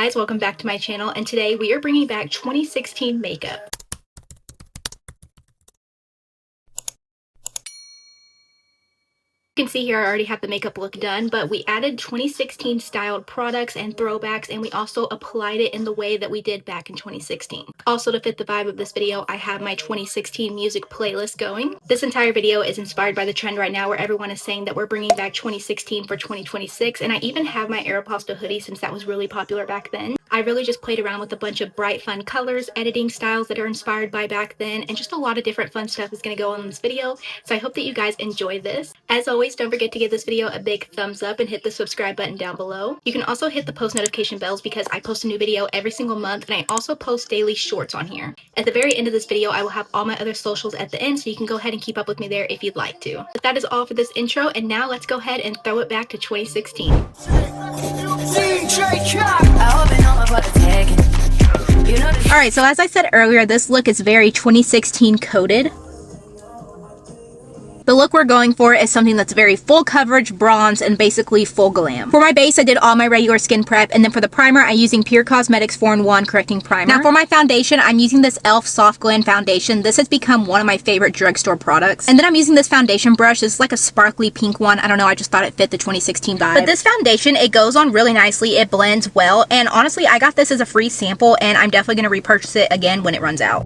guys, welcome back to my channel, and today we are bringing back 2016 makeup. You can see here I already have the makeup look done, but we added 2016 styled products and throwbacks, and we also applied it in the way that we did back in 2016. Also, to fit the vibe of this video, I have my 2016 music playlist going. This entire video is inspired by the trend right now where everyone is saying that we're bringing back 2016 for 2026, and I even have my Aeropostale hoodie since that was really popular back then. I really just played around with a bunch of bright, fun colors, editing styles that are inspired by back then, and just a lot of different fun stuff is going to go on in this video, so I hope that you guys enjoy this. As always, don't forget to give this video a big thumbs up and hit the subscribe button down below. You can also hit the post notification bells because I post a new video every single month, and I also post daily shorts on here. At the very end of this video, I will have all my other socials at the end, so you can go ahead and keep up with me there if you'd like to. But that is all for this intro, and now let's go ahead and throw it back to 2016. Alright, so as I said earlier, this look is very 2016 coded. The look we're going for is something that's very full coverage, bronze, and basically full glam. For my base, I did all my regular skin prep, and then for the primer, I'm using Pure Cosmetics 4-in-1 Correcting Primer. Now for my foundation, I'm using this e.l.f. Soft Glam Foundation. This has become one of my favorite drugstore products. And then I'm using this foundation brush. It's like a sparkly pink one. I don't know, I just thought it fit the 2016 vibe. But this foundation, it goes on really nicely. It blends well, and honestly, I got this as a free sample, and I'm definitely going to repurchase it again when it runs out.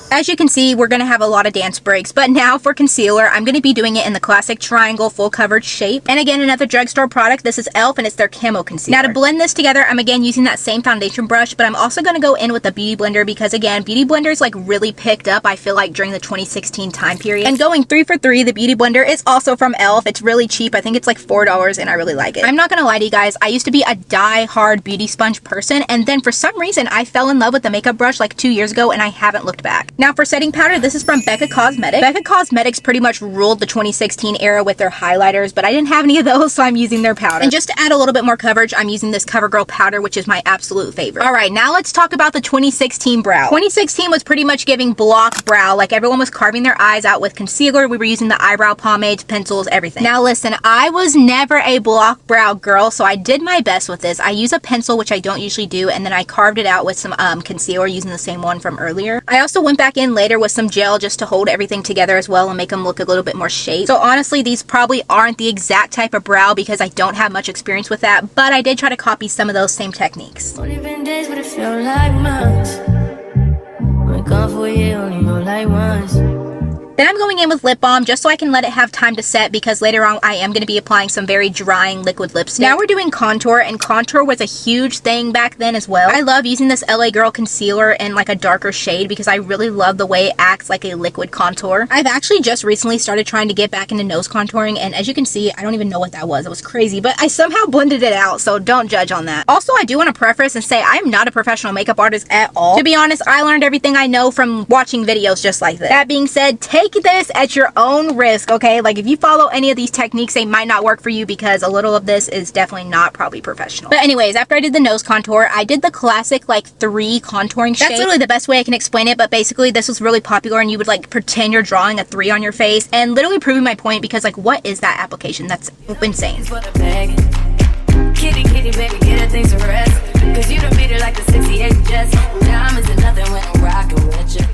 As you can see, we're going to have a lot of dance breaks, but now for concealer, I'm going to be doing it in the classic triangle full coverage shape. And again, another drugstore product. This is e.l.f. and it's their camo concealer. Now to blend this together, I'm again using that same foundation brush, but I'm also going to go in with a beauty blender because again, beauty blenders like really picked up, I feel like, during the 2016 time period. And going 3 for 3, the beauty blender is also from e.l.f. It's really cheap. I think it's like $4 and I really like it. I'm not going to lie to you guys. I used to be a die-hard beauty sponge person, and then for some reason, I fell in love with the makeup brush like 2 years ago and I haven't looked back. Now for setting powder, this is from Becca Cosmetics. Becca Cosmetics pretty much ruled the 2016 era with their highlighters, but I didn't have any of those, so I'm using their powder. And just to add a little bit more coverage, I'm using this CoverGirl powder, which is my absolute favorite. Alright, now let's talk about the 2016 brow. 2016 was pretty much giving block brow, like everyone was carving their eyes out with concealer. We were using the eyebrow pomades, pencils, everything. Now listen, I was never a block brow girl, so I did my best with this. I use a pencil, which I don't usually do, and then I carved it out with some concealer using the same one from earlier. I also went back in later with some gel just to hold everything together as well and make them look a little bit more shaped. So honestly, these probably aren't the exact type of brow because I don't have much experience with that, but I did try to copy some of those same techniques. Only been days, but it felt like months. We're gone for a year, only know like once. Then I'm going in with lip balm just so I can let it have time to set because later on I am going to be applying some very drying liquid lipstick. Now we're doing contour, and contour was a huge thing back then as well. I love using this LA Girl concealer in like a darker shade because I really love the way it acts like a liquid contour. I've actually just recently started trying to get back into nose contouring, and as you can see, I don't even know what that was. It was crazy, but I somehow blended it out, so don't judge on that. Also, I do want to preface and say I am not a professional makeup artist at all. To be honest, I learned everything I know from watching videos just like this. That being said, take this at your own risk, okay? Like if you follow any of these techniques, they might not work for you because a little of this is definitely not probably professional. But anyways, after I did the nose contour, I did the classic like 3 contouring shape. That's literally the best way I can explain it, but basically this was really popular and you would like pretend you're drawing a 3 on your face and literally proving my point because like what is that application? That's insane. Kitty, kitty, baby, get her things to rest. Cause you done beat it like the 68 Jets. Diamonds and nothing when I'm rockin' with you.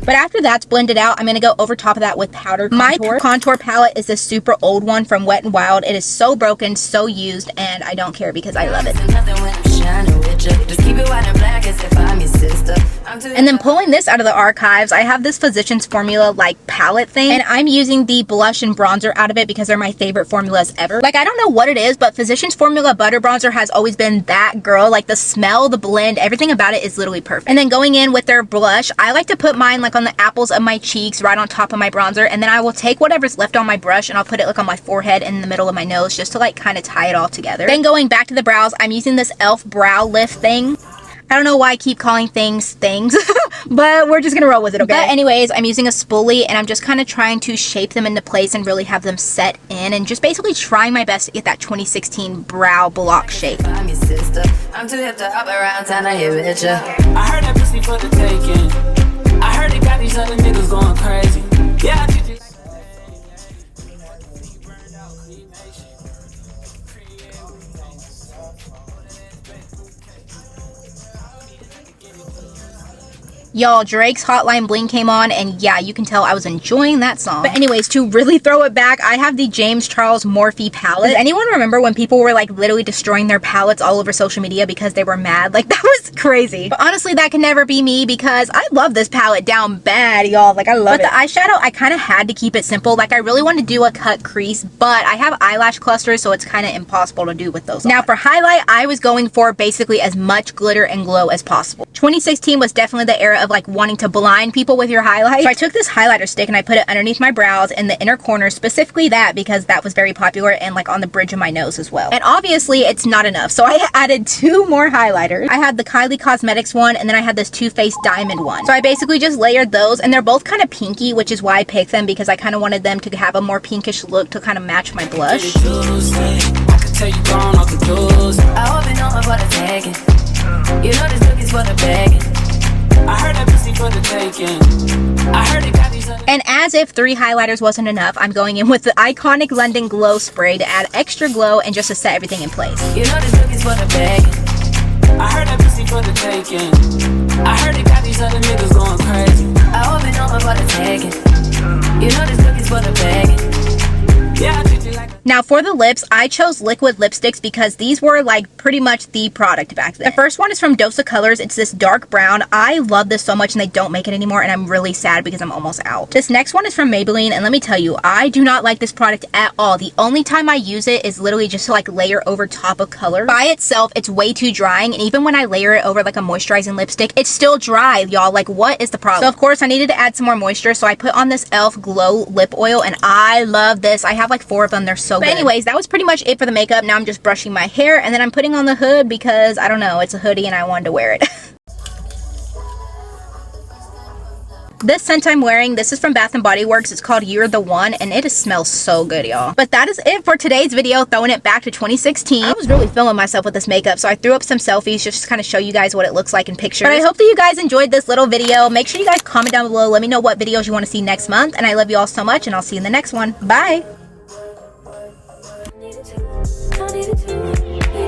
But after that's blended out, I'm going to go over top of that with powder contour. My contour palette is this super old one from Wet n Wild. It is so broken, so used, and I don't care because I love it. And then pulling this out of the archives, I have this Physicians Formula like palette thing, and I'm using the blush and bronzer out of it because they're my favorite formulas ever. Like I don't know what it is, but Physicians Formula Butter Bronzer has always been that girl. Like the smell, the blend, everything about it is literally perfect. And then going in with their blush, I like to put mine like on the apples of my cheeks right on top of my bronzer, and then I will take whatever's left on my brush and I'll put it like on my forehead and in the middle of my nose just to like kind of tie it all together. Then going back to the brows, I'm using this e.l.f. brow lift thing. I don't know why I keep calling things, but we're just gonna roll with it, okay? But anyways, I'm using a spoolie and I'm just kind of trying to shape them into place and really have them set in and just basically trying my best to get that 2016 brow block shape. I'm too hip to hop around town, I hear it, ya. I heard that pussy for the taking. I heard they got these other niggas going crazy. Yeah, Y'all, Drake's Hotline Bling came on, and yeah, you can tell I was enjoying that song. But anyways, to really throw it back, I have the James Charles Morphe palette. Does anyone remember when people were like literally destroying their palettes all over social media because they were mad? Like, that was crazy. But honestly, that can never be me because I love this palette down bad, y'all. Like, I love it. But the eyeshadow, I kind of had to keep it simple. Like, I really wanted to do a cut crease, but I have eyelash clusters, so it's kind of impossible to do with those. Now, for highlight, I was going for basically as much glitter and glow as possible. 2016 was definitely the era of like wanting to blind people with your highlight. So I took this highlighter stick and I put it underneath my brows in the inner corner, specifically that because that was very popular, and like on the bridge of my nose as well. And obviously it's not enough, so I added 2 more highlighters. I had the Kylie Cosmetics one, and then I had this Too Faced Diamond one. So I basically just layered those, and they're both kind of pinky, which is why I picked them, because I kind of wanted them to have a more pinkish look to kind of match my blush. You know this look is for the begging. I heard that pussy for the taking. I heard it got these other. And as if 3 highlighters wasn't enough, I'm going in with the iconic London Glow Spray to add extra glow and just to set everything in place. You know this look is for the begging. I heard that pussy for the taking. I heard it got these other niggas going crazy. I hope it know for the taking. You know this look is for the begging. Yeah, I treat you like. Now for the lips, I chose liquid lipsticks because these were like pretty much the product back then. The first one is from Dose of Colors. It's this dark brown. I love this so much and they don't make it anymore, and I'm really sad because I'm almost out. This next one is from Maybelline, and let me tell you, I do not like this product at all. The only time I use it is literally just to like layer over top of color. By itself, it's way too drying, and even when I layer it over like a moisturizing lipstick, it's still dry, y'all. Like, what is the problem? So of course I needed to add some more moisture, so I put on this e.l.f. Glow Lip Oil, and I love this. I have like 4 of them. They're so good. But anyways, that was pretty much it for the makeup. Now I'm just brushing my hair, and then I'm putting on the hood because I don't know, it's a hoodie and I wanted to wear it. This scent I'm wearing, this is from Bath & Body Works. It's called You're the One, and it smells so good, y'all. But that is it for today's video, throwing it back to 2016. I was really feeling myself with this makeup, so I threw up some selfies just to kind of show you guys what it looks like in pictures. But I hope that you guys enjoyed this little video. Make sure you guys comment down below. Let me know what videos you want to see next month, and I love you all so much, and I'll see you in the next one. Bye!